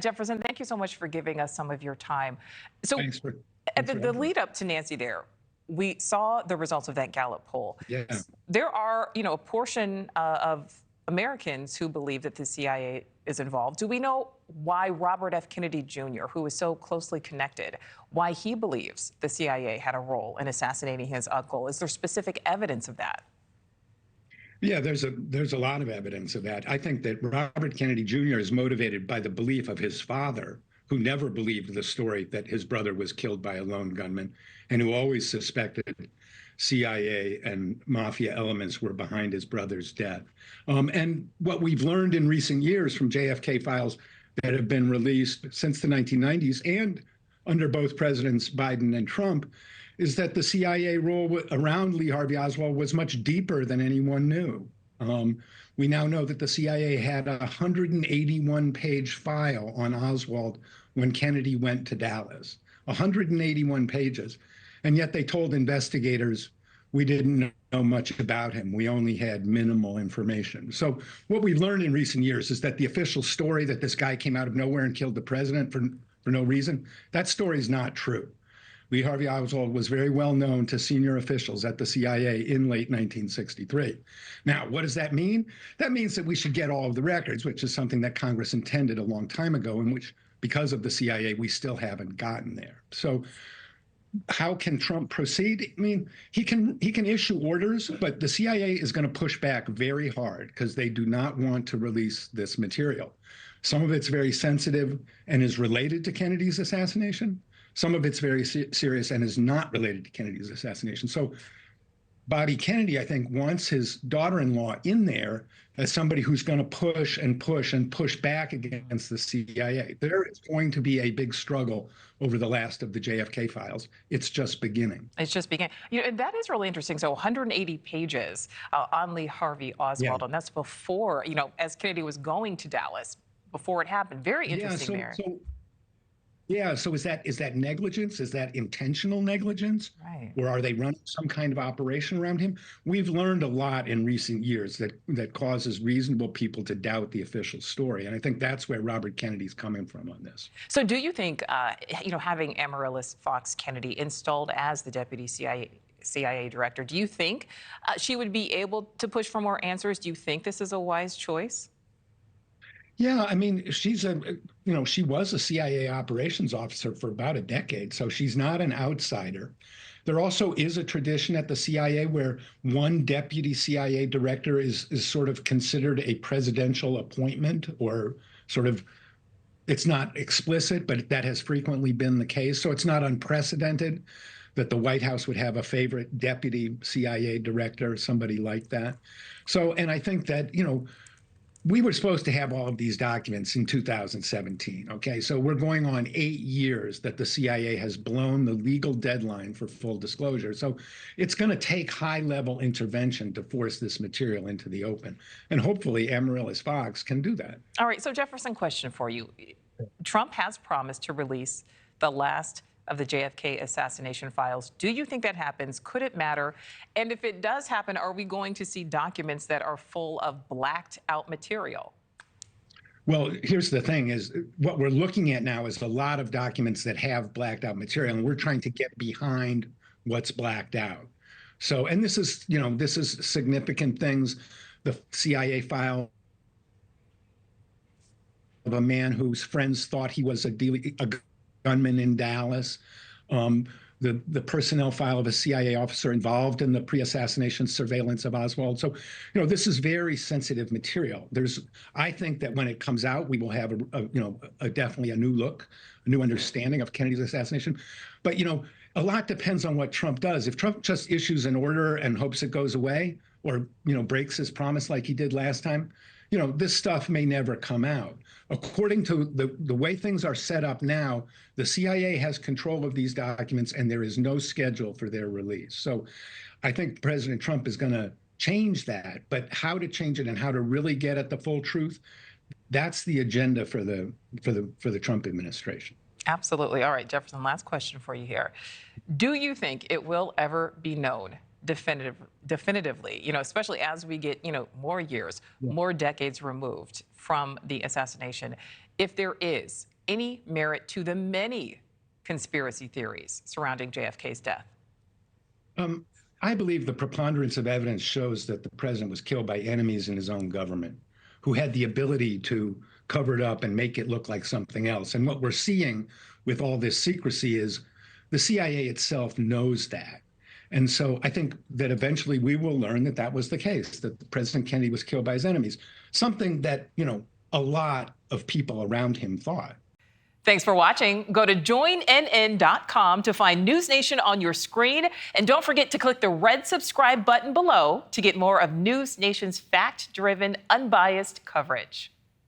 Jefferson, thank you so much for giving us some of your time. So at the lead up to Nancy there, we saw the results of that Gallup poll. Yeah. There are, a portion of Americans who believe that the CIA is involved. Do we know why Robert F. Kennedy Jr., who is so closely connected, why he believes the CIA had a role in assassinating his uncle? Is there specific evidence of that? Yeah, there's a lot of evidence of that. I think that Robert Kennedy Jr. is motivated by the belief of his father, who never believed the story that his brother was killed by a lone gunman, and who always suspected CIA and mafia elements were behind his brother's death. And what we've learned in recent years from JFK files that have been released since the 1990s and under both presidents Biden and Trump is that the CIA role around Lee Harvey Oswald was much deeper than anyone knew. We now know that the CIA had a 181-page file on Oswald when Kennedy went to Dallas, 181 pages. And yet they told investigators we didn't know much about him. We only had minimal information. So what we've learned in recent years is that the official story that this guy came out of nowhere and killed the president for no reason, that story is not true. Lee Harvey Oswald was very well known to senior officials at the CIA in late 1963. Now, what does that mean? That means that we should get all of the records, which is something that Congress intended a long time ago, and which, because of the CIA, we still haven't gotten there. So how can Trump proceed? I mean, he can issue orders, but the CIA is going to push back very hard because they do not want to release this material. Some of it's very sensitive and is related to Kennedy's assassination. Some of it's very serious and is not related to Kennedy's assassination. So Bobby Kennedy, I think, wants his daughter-in-law in there as somebody who's going to push and push and push back against the CIA. There is going to be a big struggle over the last of the JFK files. It's just beginning. It's just beginning. And that is really interesting. So 180 pages on Lee Harvey Oswald, and that's before, as Kennedy was going to Dallas, before it happened. Very interesting there. So is that negligence? Is that intentional negligence? Right. Or are they running some kind of operation around him? We've learned a lot in recent years that causes reasonable people to doubt the official story. And I think that's where Robert Kennedy's coming from on this. So do you think, having Amaryllis Fox Kennedy installed as the deputy CIA director, do you think she would be able to push for more answers? Do you think this is a wise choice? Yeah, I mean, she was a CIA operations officer for about a decade, so she's not an outsider. There also is a tradition at the CIA where one deputy CIA director is sort of considered a presidential appointment, or sort of, it's not explicit, but that has frequently been the case. So it's not unprecedented that the White House would have a favorite deputy CIA director, somebody like that. So, and I think that, we were supposed to have all of these documents in 2017, okay? So we're going on 8 years that the CIA has blown the legal deadline for full disclosure. So it's going to take high-level intervention to force this material into the open. And hopefully Amaryllis Fox can do that. All right, so Jefferson, question for you. Trump has promised to release the last of the JFK assassination files. Do you think that happens? Could it matter? And if it does happen, are we going to see documents that are full of blacked out material? Well, here's the thing is what we're looking at now is a lot of documents that have blacked out material, and we're trying to get behind what's blacked out. So, and this is significant things. The CIA file of a man whose friends thought he was a gunman in Dallas, the personnel file of a CIA officer involved in the pre-assassination surveillance of Oswald. So, this is very sensitive material. I think that when it comes out, we will have definitely a new look, a new understanding of Kennedy's assassination. But, a lot depends on what Trump does. If Trump just issues an order and hopes it goes away, or, breaks his promise like he did last time, this stuff may never come out. According to the way things are set up now, the CIA has control of these documents, and there is no schedule for their release. So I think President Trump is going to change that, but how to change it and how to really get at the full truth, that's the agenda for the Trump administration. Absolutely. All right, Jefferson, last question for you here. Do you think it will ever be known definitively, especially as we get, more years, more decades removed from the assassination, if there is any merit to the many conspiracy theories surrounding JFK's death. I believe the preponderance of evidence shows that the president was killed by enemies in his own government who had the ability to cover it up and make it look like something else. And what we're seeing with all this secrecy is the CIA itself knows that. And so I think that eventually we will learn that that was the case, that President Kennedy was killed by his enemies, something that, a lot of people around him thought. Thanks for watching. Go to joinnn.com to find News Nation on your screen. And don't forget to click the red subscribe button below to get more of News Nation's fact-driven, unbiased coverage.